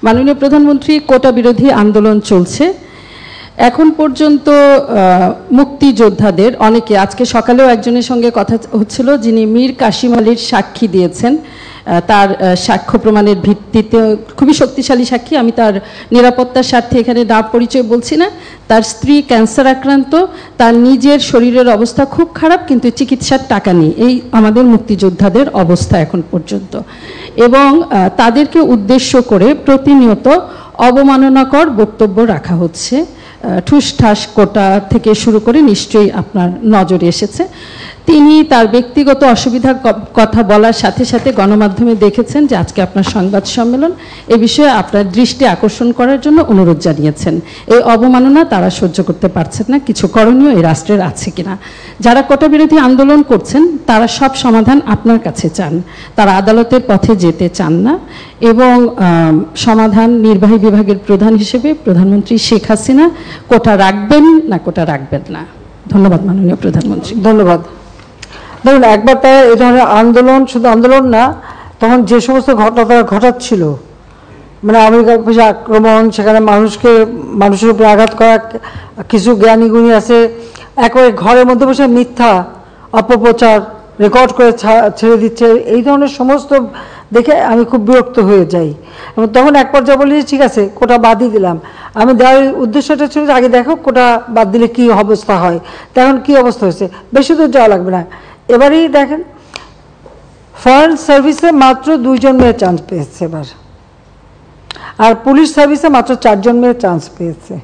মাননীয় প্রধানমন্ত্রী, কোটা বিরোধী আন্দোলন চলছে। এখন পর্যন্ত মুক্তিযোদ্ধাদের অনেকে, আজকে সকালেও একজনের সঙ্গে কথা হচ্ছিল যিনি মীর কাসিম আলীর সাক্ষী দিয়েছেন, তার সাক্ষ্য প্রমাণের ভিত্তিতে খুবই শক্তিশালী সাক্ষী, আমি তার নিরাপত্তার স্বার্থে এখানে নাম পরিচয় বলছি না। তার স্ত্রী ক্যান্সার আক্রান্ত, তার নিজের শরীরের অবস্থা খুব খারাপ, কিন্তু চিকিৎসার টাকা নেই। এই আমাদের মুক্তিযোদ্ধাদের অবস্থা এখন পর্যন্ত, এবং তাদেরকে উদ্দেশ্য করে প্রতিনিয়ত অবমাননাকর বক্তব্য রাখা হচ্ছে। ঠুসঠাস কোটা থেকে শুরু করে নিশ্চয়ই আপনার নজরে এসেছে। তিনি তার ব্যক্তিগত অসুবিধার কথা বলার সাথে সাথে গণমাধ্যমে দেখেছেন যে আজকে আপনার সংবাদ সম্মেলন, এ বিষয়ে আপনার দৃষ্টি আকর্ষণ করার জন্য অনুরোধ জানিয়েছেন। এই অবমাননা তারা সহ্য করতে পারছেন না, কিছু করণীয় এই রাষ্ট্রের আছে কিনা। যারা কোটা বিরোধী আন্দোলন করছেন তারা সব সমাধান আপনার কাছে চান, তারা আদালতের পথে যেতে চান না, এবং সমাধান নির্বাহী বিভাগের প্রধান হিসেবে প্রধানমন্ত্রী শেখ হাসিনা কোটা রাখবেন না কোটা রাখবেন না। ধন্যবাদ মাননীয় প্রধানমন্ত্রী। ধন্যবাদ। দেখুন, একবার তারা এই ধরনের আন্দোলন, শুধু আন্দোলন না, তখন যে সমস্ত ঘটনা তারা ঘটাচ্ছিল, মানে আমেরিকার পিছনে আক্রমণ, সেখানে মানুষের উপরে আঘাত করা, কিছু জ্ঞানী গুণী আছে একেবারে ঘরের মধ্যে বসে মিথ্যা অপপ্রচার রেকর্ড করে ছেড়ে দিচ্ছে, এই ধরনের সমস্ত দেখে আমি খুব বিরক্ত হয়ে যাই। এবং তখন এক পর্যায়ে বলি ঠিক আছে কোটা বাদই দিলাম। আমি দেওয়ার উদ্দেশ্যটা ছিল যে আগে দেখো কোটা বাদ দিলে কী অবস্থা হয়, তখন কী অবস্থা হয়েছে, বেশি দূর যাওয়া লাগবে না। এবারেই দেখেন ফরেন সার্ভিসে মাত্র 2 জন মেয়ে চান্স পেয়েছে এবার, আর পুলিশ সার্ভিসে মাত্র 4 জন মেয়ে চান্স পেয়েছে।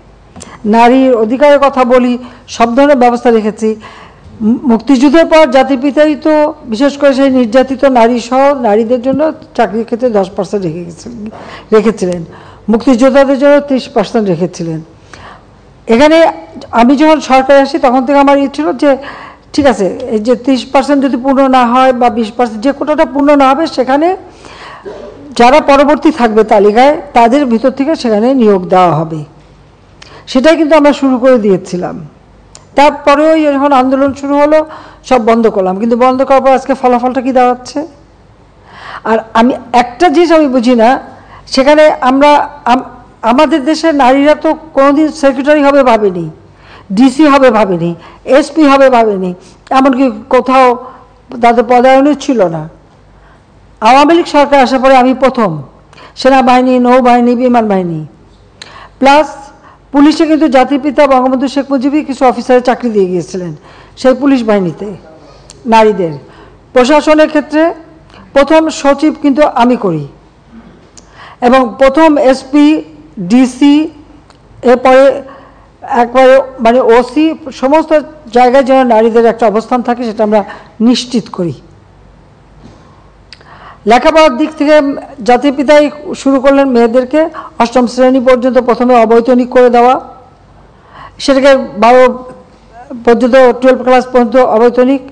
নারীর অধিকারের কথা বলি, সব ধরনের ব্যবস্থা রেখেছি। মুক্তিযুদ্ধের পর জাতির পিতাই তো বিশেষ করে সেই নির্যাতিত নারী সহ নারীদের জন্য চাকরির ক্ষেত্রে 10% রেখেছিলেন, মুক্তিযোদ্ধাদের জন্য 30% রেখেছিলেন। এখানে আমি যখন সরকারে আসি তখন থেকে আমার ইচ্ছে ছিল যে ঠিক আছে এই যে 30% যদি পূর্ণ না হয় বা 20% যে কোটাটা পূর্ণ না হবে, সেখানে যারা পরবর্তী থাকবে তালিকায় তাদের ভিতর থেকে সেখানে নিয়োগ দেওয়া হবে। সেটাই কিন্তু আমরা শুরু করে দিয়েছিলাম। তারপরেও যখন আন্দোলন শুরু হলো সব বন্ধ করলাম, কিন্তু বন্ধ করার পর আজকে ফলাফলটা কি দাঁড়াচ্ছে। আর আমি একটা জিনিস আমি বুঝি না, সেখানে আমাদের দেশের নারীরা তো কোনোদিন সেক্রেটারি হবে ভাবেনি, ডিসি হবে ভাবেনি, এসপি হবে ভাবেনি, এমনকি কোথাও তাদের পদায়নই ছিল না। আওয়ামী লীগ সরকার আসার পরে আমি প্রথম সেনাবাহিনী, নৌবাহিনী, বিমান বাহিনী, প্লাস পুলিশে কিন্তু জাতির পিতা বঙ্গবন্ধু শেখ মুজিবই কিছু অফিসারের চাকরি দিয়ে গিয়েছিলেন সেই পুলিশ বাহিনীতে নারীদের। প্রশাসনের ক্ষেত্রে প্রথম সচিব কিন্তু আমি করি, এবং প্রথম এসপি, ডিসি, এরপরে একবারে মানে ওসি, সমস্ত জায়গায় যেন নারীদের একটা অবস্থান থাকে সেটা আমরা নিশ্চিত করি। লেখাপড়ার দিক থেকে জাতির পিতাই শুরু করলেন মেয়েদেরকে 8ম শ্রেণী পর্যন্ত প্রথমে অবৈতনিক করে দেওয়া, সেটাকে 12 পর্যন্ত 12 ক্লাস পর্যন্ত অবৈতনিক।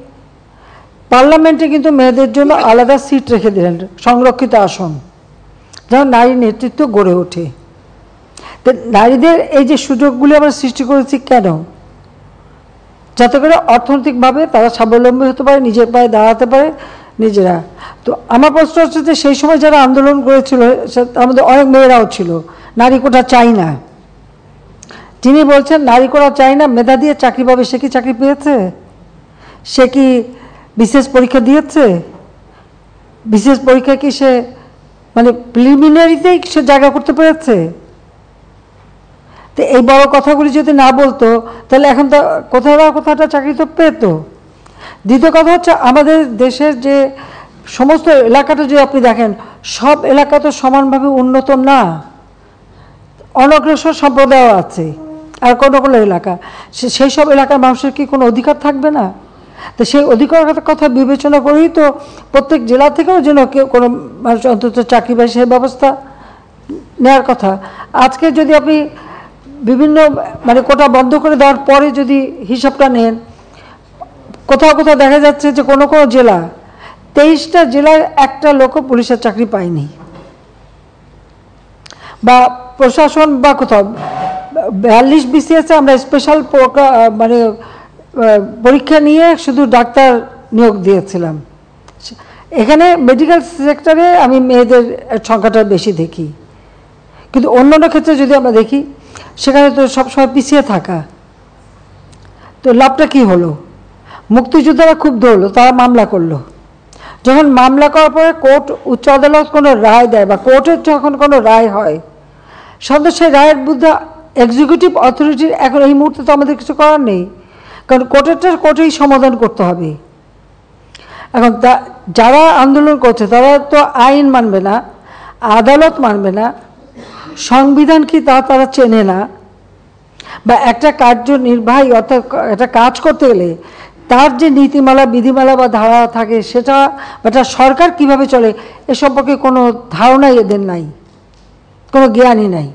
পার্লামেন্টে কিন্তু মেয়েদের জন্য আলাদা সিট রেখে দিলেন, সংরক্ষিত আসন, যেন নারী নেতৃত্ব গড়ে ওঠে। তো নারীদের এই যে সুযোগগুলি আমরা সৃষ্টি করেছি কেন, যাতে করে অর্থনৈতিকভাবে তারা স্বাবলম্বী হতে পারে, নিজের পায়ে দাঁড়াতে পারে নিজেরা। তো আমার প্রশ্ন হচ্ছে যে সেই সময় যারা আন্দোলন করেছিল তার মধ্যে অনেক মেয়েরাও ছিল নারী কোটা চাই না। যিনি বলছেন নারী কোটা চাই না, মেধা দিয়ে চাকরি পাবে, সে কি চাকরি পেয়েছে? সে কি বিশেষ পরীক্ষা দিয়েছে? বিশেষ পরীক্ষা কি সে মানে প্রিলিমিনারিতেই সে জায়গা করতে পেরেছে? তো এই বড় কথাগুলি যদি না বলতো তাহলে এখন তো কোথাও না কোথাওটা চাকরি তো পেত। দ্বিতীয় কথা হচ্ছে আমাদের দেশের যে সমস্ত এলাকাটা যদি আপনি দেখেন, সব এলাকা তো সমানভাবে উন্নত না, অনগ্রসর সম্প্রদায় আছে, আর কোনো কোনো এলাকা সেই সব এলাকার মানুষের কি কোনো অধিকার থাকবে না? তো সেই অধিকার কথা বিবেচনা করেই তো প্রত্যেক জেলা থেকেও যেন কেউ কোনো মানুষ অন্তত চাকরি পায় সেই ব্যবস্থা নেওয়ার কথা। আজকে যদি আপনি বিভিন্ন মানে কোটা বন্ধ করে দেওয়ার পরে যদি হিসাবটা নেন, কোথাও কোথাও দেখা যাচ্ছে যে কোনো কোনো জেলা 23টা জেলায় একটা লোকও পুলিশের চাকরি পায়নি, বা প্রশাসন বা কোথাও 42 BCS আমরা স্পেশাল মানে পরীক্ষা নিয়ে শুধু ডাক্তার নিয়োগ দিয়েছিলাম। এখানে মেডিকেল সেক্টরে আমি মেয়েদের সংখ্যাটা বেশি দেখি, কিন্তু অন্যান্য ক্ষেত্রে যদি আমরা দেখি সেখানে তো সবসময় পিছিয়ে থাকা। তো লাভটা কি হলো? মুক্তিযোদ্ধারা খুব দৌড়লো, তারা মামলা করলো। যখন মামলা করার পরে কোর্ট, উচ্চ আদালত কোনো রায় দেয় বা কোর্টের যখন কোনো রায় হয়, সাধারণত সেই রায়ের বিরুদ্ধে এক্সিকিউটিভ অথরিটির এখন এই মুহূর্তে তো আমাদের কিছু করার নেই, কারণ কোর্টেই সমাধান করতে হবে। এখন যারা আন্দোলন করছে তারা তো আইন মানবে না, আদালত মানবে না, সংবিধান কি তারা চেনে না, বা একটা কার্যনির্বাহী অর্থাৎ একটা কাজ করতে গেলে তার যে নীতিমালা, বিধিমালা বা ধারা থাকে সেটা, বা তার সরকার কীভাবে চলে এ সম্পর্কে কোনো ধারণাই এদের নাই, কোনো জ্ঞানই নাই।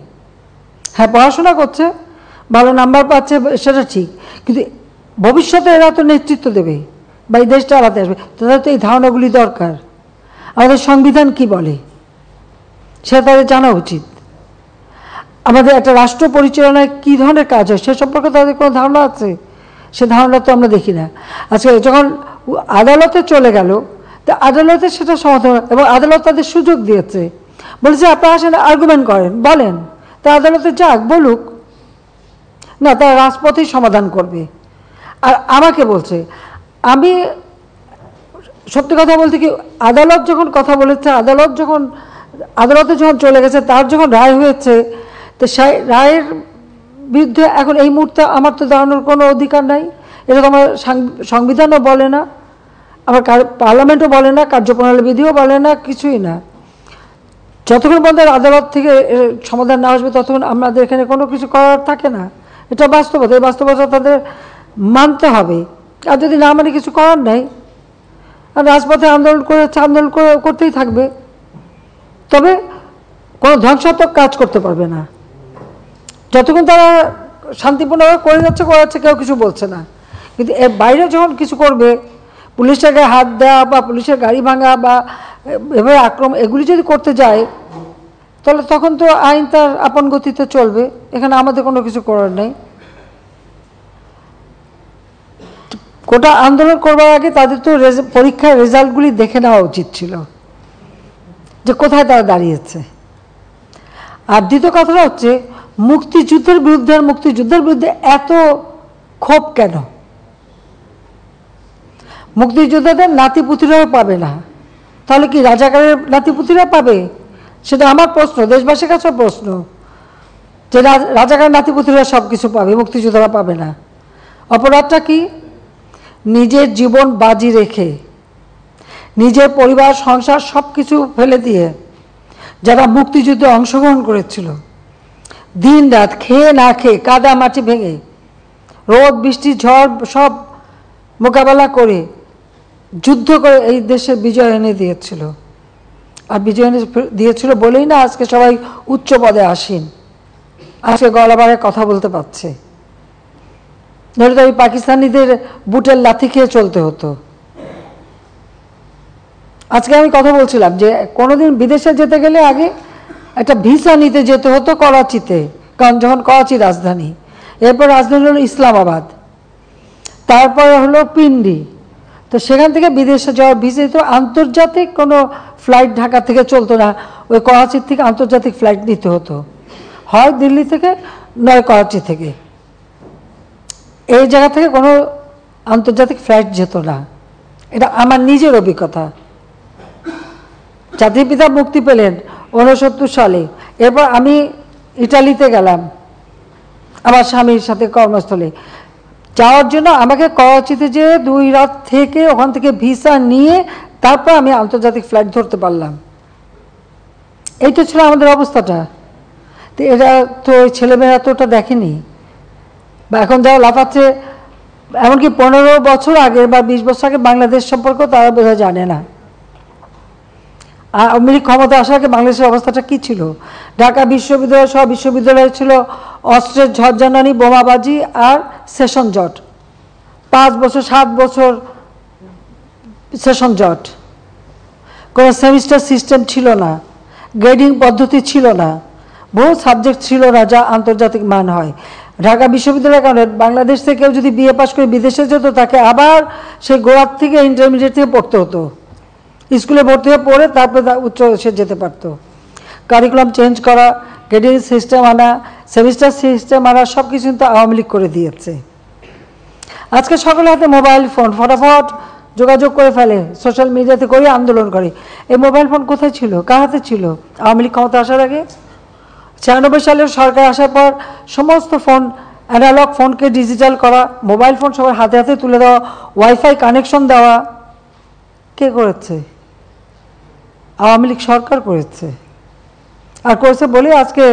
হ্যাঁ, পড়াশোনা করছে, ভালো নাম্বার পাচ্ছে, সেটা ঠিক, কিন্তু ভবিষ্যতে এরা তো নেতৃত্ব দেবে বা এই দেশটা চালাতে আসবে, তাদের তো এই ধারণাগুলি দরকার। আমাদের সংবিধান কি বলে সেটা তাদের জানা উচিত। আমাদের একটা রাষ্ট্র পরিচালনায় কী ধরনের কাজ হয় সে সম্পর্কে তাদের কোনো ধারণা আছে? সে ধারণা তো আমরা দেখি না। আজকে যখন আদালতে চলে গেল, তো আদালতে সেটা সমাধান, এবং আদালত তাদের সুযোগ দিয়েছে, বলেছে আপনারা আসেন, আর্গুমেন্ট করেন, বলেন, তা আদালতে যাক, বলুক না, তারা রাজপথেই সমাধান করবে। আর আমাকে বলছে, আমি সত্যি কথা বলতে কি, আদালত যখন কথা বলেছে, আদালতে যখন চলে গেছে, তার যখন রায় হয়েছে, তো সেই রায়ের বিরুদ্ধে এখন এই মুহূর্তে আমার তো দাঁড়ানোর কোনো অধিকার নাই। এটা তো আমার সংবিধানও বলে না, আমার পার্লামেন্টও বলে না, কার্যপ্রণালী বিধিও বলে না, কিছুই না। যতক্ষণ পর্যন্ত আদালত থেকে সমাধান না আসবে ততক্ষণ আমাদের এখানে কোনো কিছু করার থাকে না। এটা বাস্তবতা, এই বাস্তবতা তাদের মানতে হবে। আর যদি না মানে কিছু করার নাই, আর রাজপথে আন্দোলন করতেই থাকবে, তবে কোনো ধ্বংসাত্মক কাজ করতে পারবে না। যতক্ষণ তারা শান্তিপূর্ণভাবে করাচ্ছে, কেউ কিছু বলছে না। কিন্তু এর বাইরে যখন কিছু করবে, পুলিশের গায়ে হাত দেওয়া বা পুলিশের গাড়ি ভাঙা বা এভাবে আক্রমণ, এগুলি যদি করতে যায়, তাহলে তখন তো আইন তার আপন গতিতে চলবে, এখানে আমাদের কোনো কিছু করার নেই। কোটা আন্দোলন করবার আগে তাদের তো পরীক্ষার রেজাল্টগুলি দেখে নেওয়া উচিত ছিল, যে কোথায় তারা দাঁড়িয়েছে। আর দ্বিতীয় কথাটা হচ্ছে, মুক্তিযুদ্ধের বিরুদ্ধে এত ক্ষোভ কেন? মুক্তিযোদ্ধাদের নাতিপুতিরাও পাবে না, তাহলে কি রাজাকারের নাতিপুতিরা পাবে? সেটা আমার প্রশ্ন, দেশবাসীর কাছে প্রশ্ন, যে রাজাকারের নাতিপুতিরা সব কিছু পাবে, মুক্তিযোদ্ধারা পাবে না। অপরাধটা কি? নিজের জীবন বাজি রেখে, নিজের পরিবার, সংসার সব কিছু ফেলে দিয়ে যারা মুক্তিযুদ্ধে অংশগ্রহণ করেছিল, দিন রাত খেয়ে না খেয়ে, কাদা মাটি ভেঙে, রোদ বৃষ্টি ঝড় সব মোকাবেলা করে, যুদ্ধ করে এই দেশের বিজয় এনে দিয়েছিল। আর বিজয় এনে দিয়েছিল বলেই না আজকে সবাই উচ্চ পদে আসীন, আজকে গলাবারে কথা বলতে পারছে। ধরে তো ওই পাকিস্তানিদের বুটের লাথি খেয়ে চলতে হতো। আজকে আমি কথা বলছিলাম যে কোনোদিন বিদেশে যেতে গেলে আগে একটা ভিসা নিতে যেতে হতো করাচিতে, কারণ যখন করাচি রাজধানী, এরপর রাজধানী হলো ইসলামাবাদ, তারপরে হলো পিন্ডি। তো সেখান থেকে বিদেশে যাওয়ার ভিসা তো আন্তর্জাতিক কোনো ফ্লাইট ঢাকা থেকে চলতো না, ওই করাচির থেকে আন্তর্জাতিক ফ্লাইট নিতে হতো, হয় দিল্লি থেকে নয় করাচি থেকে। এই জায়গা থেকে কোনো আন্তর্জাতিক ফ্লাইট যেত না, এটা আমার নিজের অভিজ্ঞতা। জাতির পিতা মুক্তি পেলেন 69 সালে, এরপর আমি ইটালিতে গেলাম আমার স্বামীর সাথে কর্মস্থলে যাওয়ার জন্য। আমাকে করাচিতে যে 2 রাত থেকে ওখান থেকে ভিসা নিয়ে তারপর আমি আন্তর্জাতিক ফ্লাইট ধরতে পারলাম। এইটা ছিল আমাদের অবস্থাটা। তো এরা তো ছেলেমেয়েরা তো ওটা দেখেনি, বা এখন যারা লাফাচ্ছে, এমনকি 15 বছর আগে বা 20 বছর আগে বাংলাদেশ সম্পর্কেও তারা বোধহয় জানে না। আওয়ামী লীগ ক্ষমতা আসার আগে বাংলাদেশের অবস্থাটা কী ছিল? ঢাকা বিশ্ববিদ্যালয় সহ বিশ্ববিদ্যালয় ছিল অস্ত্রের ঝড়ঝানি, বোমাবাজি আর সেশন জট। 5 বছর 7 বছর সেশন জট, কোনো সেমিস্টার সিস্টেম ছিল না, গ্রেডিং পদ্ধতি ছিল না, বহু সাবজেক্ট ছিল না যা আন্তর্জাতিক মান হয়। ঢাকা বিশ্ববিদ্যালয়ের কারণে বাংলাদেশ থেকে কেউ যদি বিএ পাস করে বিদেশে যেত, তাকে আবার সেই গোড়ার থেকে ইন্টারমিডিয়েট থেকে পড়তে হতো, স্কুলে ভর্তি হয়ে পড়ে তারপরে উচ্চ সে যেতে পারত। কারিকুলাম চেঞ্জ করা, গ্রেডিং সিস্টেম আনা, সেমিস্টার সিস্টেম আনা, সব কিছু কিন্তু আওয়ামী লীগ করে দিয়েছে। আজকে সকলের হাতে মোবাইল ফোন, ফটাফট যোগাযোগ করে ফেলে, সোশ্যাল মিডিয়াতে করে আন্দোলন করে। এই মোবাইল ফোন কোথায় ছিল, কার হাতে ছিল আওয়ামী লীগ ক্ষমতা আসার আগে? 96 সালের সরকার আসার পর সমস্ত ফোন, অ্যানালগ ফোনকে ডিজিটাল করা, মোবাইল ফোন সবার হাতে হাতে তুলে দেওয়া, ওয়াইফাই কানেকশন দেওয়া, কে করেছে? আওয়ামী লীগ সরকার করেছে। আর করেছে বলে আজকে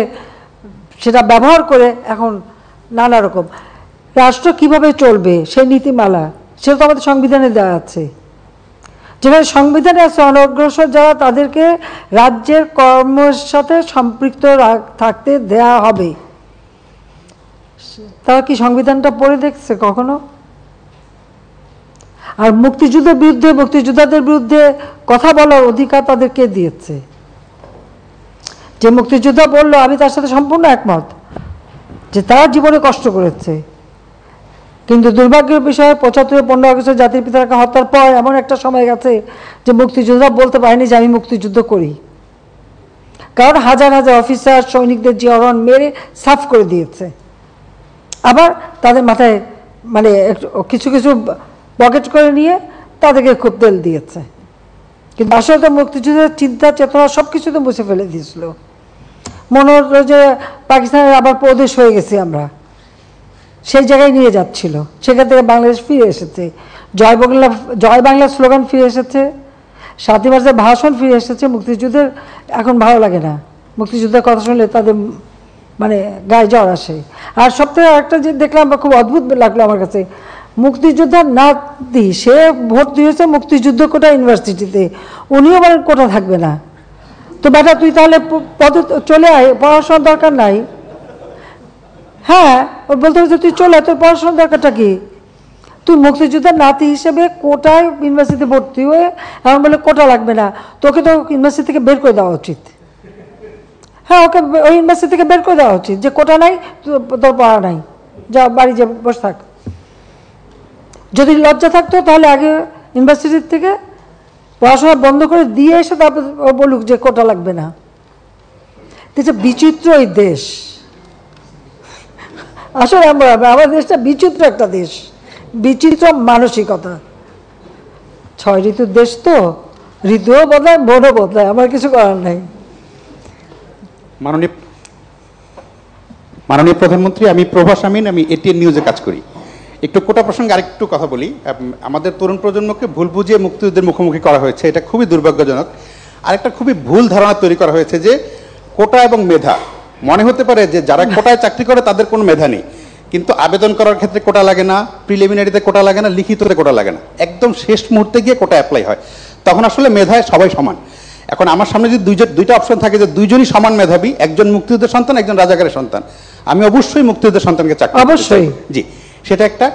সেটা ব্যবহার করে এখন নানা রকম রাষ্ট্র কিভাবে চলবে সেই নীতিমালা, সেটা তো আমাদের সংবিধানে দেওয়া আছে। যেখানে সংবিধানে আছে অনগ্রসর যারা তাদেরকে রাজ্যের কর্মের সাথে সম্পৃক্ত থাকতে দেয়া হবে। তারা কি সংবিধানটা পড়ে দেখছে কখনো? আর মুক্তিযুদ্ধের বিরুদ্ধে, মুক্তিযোদ্ধাদের বিরুদ্ধে কথা বলার অধিকার তাদেরকে দিয়েছে। যে মুক্তিযোদ্ধা বললো, আমি তার সাথে সম্পূর্ণ একমত যে তারা জীবনে কষ্ট করেছে, কিন্তু দুর্ভাগ্যের বিষয়ে 75-15 আগস্টের জাতির পিতাকে হত্যার পর এমন একটা সময় গেছে যে মুক্তিযোদ্ধা বলতে পারেনি যে আমি মুক্তিযুদ্ধ করি, কারণ হাজার হাজার অফিসার সৈনিকদের জিয়ারন মেরে সাফ করে দিয়েছে। আবার তাদের মাথায় মানে কিছু কিছু পকেট করে নিয়ে তাদেরকে খুব তেল দিয়েছে, কিন্তু আসলে তো মুক্তিযুদ্ধের চিন্তা চেতনা সব কিছু তো মুছে ফেলে দিয়েছিল। মনে হলো যে পাকিস্তানের আবার প্রদেশ হয়ে গেছি আমরা, সেই জায়গায় নিয়ে যাচ্ছিল। সেখান থেকে বাংলাদেশ ফিরে এসেছে, জয় বাংলা স্লোগান ফিরে এসেছে, 7ই মার্চের ভাষণ ফিরে এসেছে। মুক্তিযুদ্ধের এখন ভালো লাগে না, মুক্তিযুদ্ধের কথা শুনলে তাদের মানে গায়ে জ্বর আসে। আর সবথেকে একটা যে দেখলাম খুব অদ্ভুত লাগলো আমার কাছে, মুক্তিযোদ্ধার নাতি সে ভর্তি হয়েছে মুক্তিযুদ্ধ কোটা ইউনিভার্সিটিতে, উনিও বলেন কোটা থাকবে না। তো বেটা তুই তাহলে পদে চলে আয়, পড়াশোনার দরকার নাই। হ্যাঁ, ওর বলতে হচ্ছে তুই চলে আয়, তোর পড়াশোনার দরকারটা কি? তুই মুক্তিযোদ্ধার নাতি হিসেবে কোটায় ইউনিভার্সিটিতে ভর্তি হয়ে এমন বলে কোটা লাগবে না, তোকে তো ইউনিভার্সিটি থেকে বের করে দেওয়া উচিত। হ্যাঁ, ওকে ওই ইউনিভার্সিটি থেকে বের করে দেওয়া উচিত যে কোটা নাই, তোর পড়া নাই, যা বাড়ি যা বসে থাক। যদি লজ্জা থাকতো তাহলে আগে ইউনিভার্সিটির থেকে পড়াশোনা বন্ধ করে দিয়ে এসে তারপর বলুক যে কোটা লাগবে না। দেখছে বিচিত্র এই দেশ, আসলে আমার দেশটা বিচিত্র একটা দেশ, বিচিত্র মানসিকতা। 6 ঋতুর দেশ তো, ঋতুও বদলায় মনও বদলায়, আমার কিছু করার নাই। মাননীয় প্রধানমন্ত্রী, আমি প্রভাস আমিন, আমি এটিএন নিউজে কাজ করি। একটু কোটা প্রসঙ্গে আরেকটু কথা বলি। আমাদের তরুণ প্রজন্মকে ভুল বুঝিয়ে মুক্তিযুদ্ধের মুখোমুখি করা হয়েছে, এটা খুবই দুর্ভাগ্যজনক। আরেকটা খুবই ভুল ধারণা তৈরি করা হয়েছে যে কোটা এবং মেধা, মনে হতে পারে যে যারা কোটায় চাকরি করে তাদের কোনো মেধা নেই, কিন্তু আবেদন করার ক্ষেত্রে কোটা লাগে না, প্রিলিমিনারিতে কোটা লাগে না, লিখিততে কোটা লাগে না, একদম শেষ মুহূর্তে গিয়ে কোটা অ্যাপ্লাই হয়। তখন আসলে মেধায় সবাই সমান। এখন আমার সামনে যদি দুইটা অপশন থাকে যে দুইজনই সমান মেধাবী, একজন মুক্তিযুদ্ধের সন্তান, একজন রাজাকারের সন্তান, আমি অবশ্যই মুক্তিযুদ্ধের সন্তানকে চাকরি অবশ্যই, জি, সেটা একটা।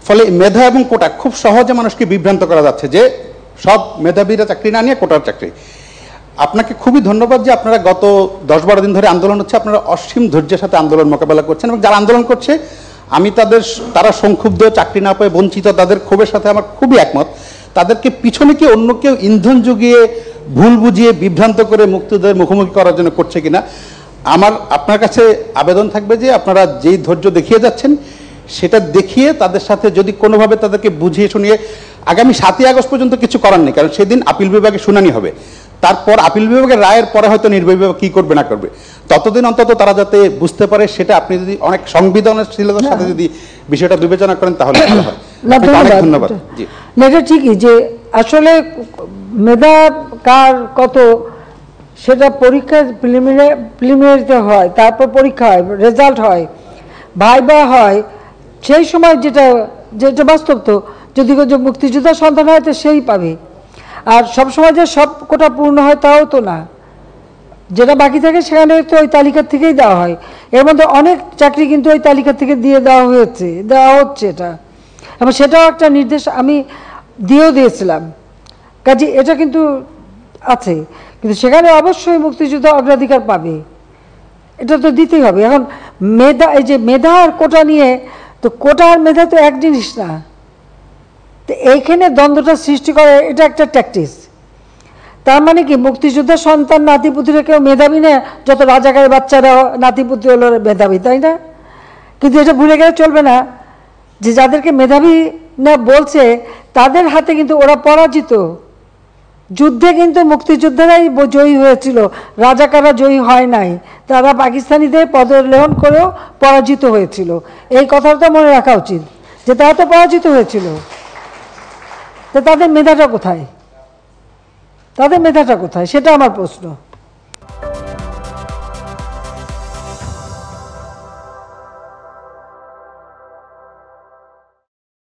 ফলে মেধা এবং কোটা খুব সহজে মানুষকে বিভ্রান্ত করা যাচ্ছে যে সব মেধাবীরা চাকরি না নিয়ে কোটার চাকরি। আপনাকে খুবই ধন্যবাদ যে আপনারা গত 10-12 দিন ধরে আন্দোলন হচ্ছে, আপনারা অসীম ধৈর্যের সাথে আন্দোলন মোকাবেলা করছেন, এবং যারা আন্দোলন করছে আমি তারা সংক্ষুব্ধ, চাকরি না পেয়ে বঞ্চিত, তাদের ক্ষোভের সাথে আমার খুবই একমত। তাদেরকে পিছনে কি অন্য কেউ ইন্ধন জুগিয়ে ভুল বুঝিয়ে বিভ্রান্ত করে মুক্তিযুদ্ধের মুখোমুখি করার জন্য করছে কিনা, আপনার কাছে আবেদন থাকবে যে আপনারা যেই ধৈর্য দেখিয়ে যাচ্ছেন সেটা দেখিয়ে তাদের সাথে যদি কোনোভাবে তাদেরকে বুঝিয়ে শুনিয়ে, আগামী 7ই আগস্ট পর্যন্ত কিছু করার নেই, কারণ সেদিন আপিল বিভাগে শুনানি হবে, তারপর আপিল বিভাগের রায়ের পরে হয়তো নির্বাহী বিভাগ কী করবে না করবে, ততদিন অন্তত তারা যাতে বুঝতে পারে, সেটা আপনি যদি অনেক সংবেদনশীলতার সাথে যদি বিষয়টা বিবেচনা করেন তাহলে ভালো হয়। অনেক ধন্যবাদ। জি, এটা ঠিকই যে আসলে মেধা কার কত সেটা পরীক্ষা প্রিলিমিনারিতে হয়, তারপর পরীক্ষা হয়, রেজাল্ট হয়, ভাইবা হয়, সেই সময় যেটা বাস্তব। তো যদি মুক্তিযোদ্ধার সন্তান হয় তো সেই পাবে, আর সবসময় যে সব কোটা পূর্ণ হয় তাও তো না, যেটা বাকি থাকে সেখানে তো ওই তালিকা থেকেই দেওয়া হয়। এর মধ্যে অনেক চাকরি কিন্তু ওই তালিকা থেকে দেওয়া হচ্ছে এটা, এবং সেটাও একটা নির্দেশ আমি দিয়েছিলাম, কাজে এটা কিন্তু আছে, কিন্তু সেখানে অবশ্যই মুক্তিযুদ্ধ অগ্রাধিকার পাবে, এটা তো দিতেই হবে। এখন এই যে মেধা আর কোটা নিয়ে, তো কোটা আর মেধা তো এক জিনিস না, তো এইখানে দ্বন্দ্বটা সৃষ্টি করে, এটা একটা ট্যাকটিস। তার মানে কি মুক্তিযোদ্ধার সন্তান নাতিপুতিরা কেউ মেধাবী না, যত রাজাকারের বাচ্চারা নাতিপুতি হলো মেধাবী, তাই না? কিন্তু এটা ভুলে গেলে চলবে না যে যাদেরকে মেধাবী না বলছে তাদের হাতে কিন্তু ওরা পরাজিত। যুদ্ধে কিন্তু মুক্তিযোদ্ধারাই জয়ী হয়েছিল, রাজাকাররা জয়ী হয় নাই। তারা পাকিস্তানিদের পদলেহন করেও পরাজিত হয়েছিল। এই কথাটা মনে রাখা উচিত যে তারা তো পরাজিত হয়েছিল। তো তাদের মেধাটা কোথায়? তাদের মেধাটা কোথায়? সেটা আমার প্রশ্ন।